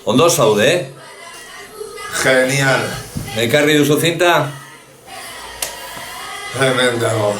Ondo zaude? Genial. Ekarri duzu zinta? Hemen dago.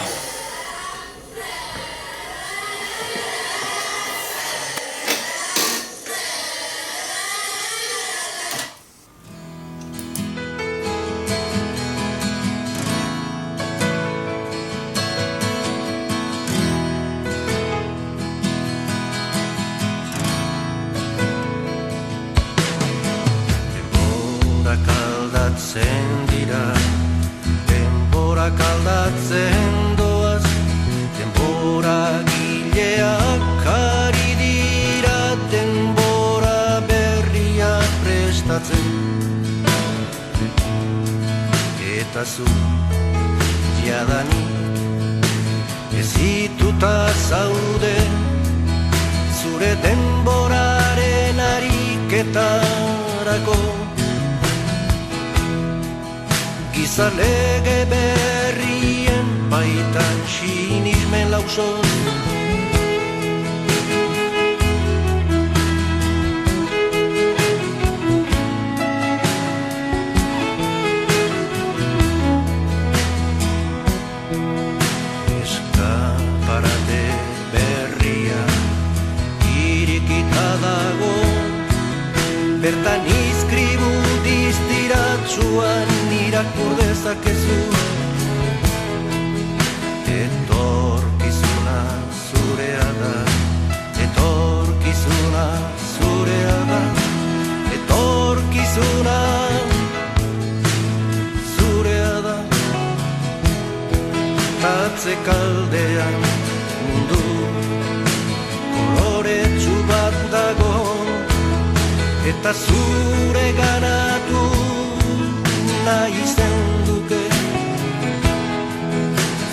Denborak aldatzen doaz, denbora gileak ari dira, denbora berriak prestatzen. Eta zu, jadanik, ezituta zaude, zure denboraren ariketarako. Gizalege berrien baitan sinismen lausoz. Eskaparate berria irekita dago, bertan izkribu diztiratzuan irakur dezakezu. Etorkizuna zurea da, etorkizuna zurea da, etorkizuna zurea da. Atzekaldean mundu koloretsu bat dago, eta zure ganatu nahi zenduke,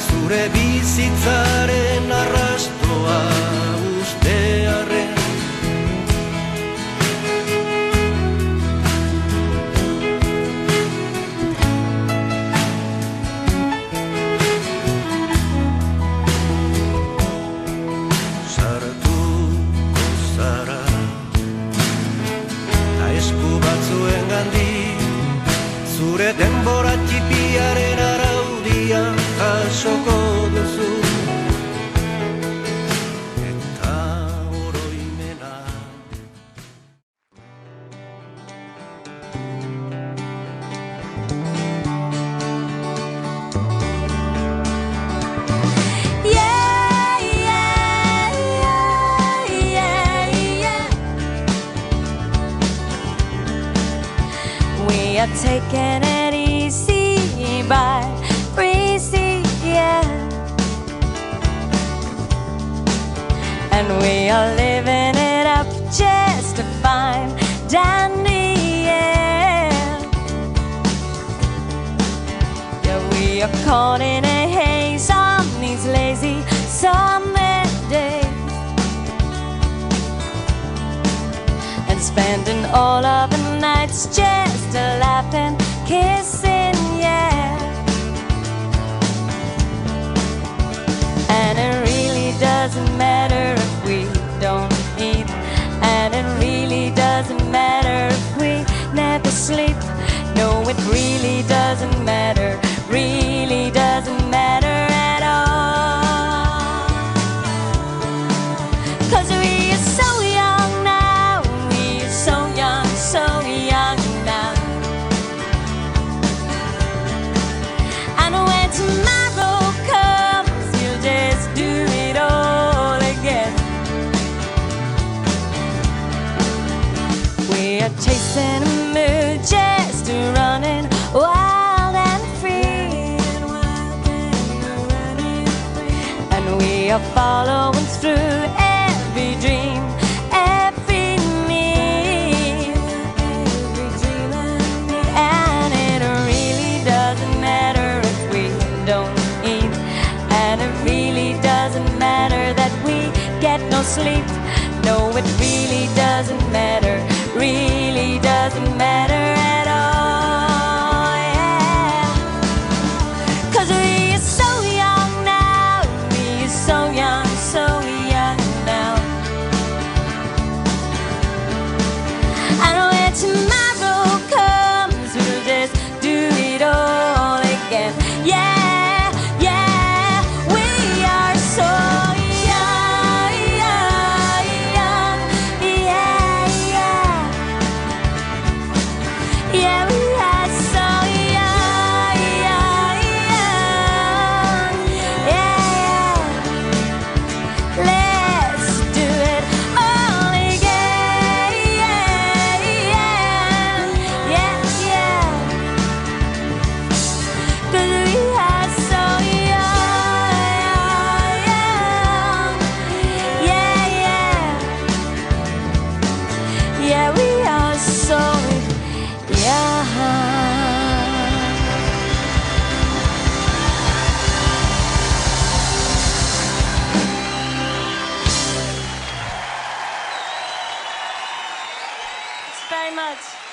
zure bizitzaren arrastoa ustearren. Sartuko zara ta esku batzuen gandik, zure denbora txipiaren araudia jasoko duzu. Eta oroimena We are taking it easy by breezy, yeah. And we are living it up just to find dandy, yeah. Yeah, we are caught in a haze on these lazy summer days, and spending all of the nights just laughing, kissing, yeah. And it really doesn't matter if we don't eat, and it really doesn't matter if we never sleep. No, it really doesn't matter, really doesn't matter at all. 'Cause we are so young now, we are so young, so young now. And when tomorrow comes, you'll just do it all again. We are chasing a mood, just running wild and free. And we are following through every dream, every need. And it really doesn't matter if we don't eat, and it really doesn't matter that we get no sleep. No, it really doesn't matter, really doesn't matter at all, yeah. 'Cause we are so young now, we are so young, so young now. And we much.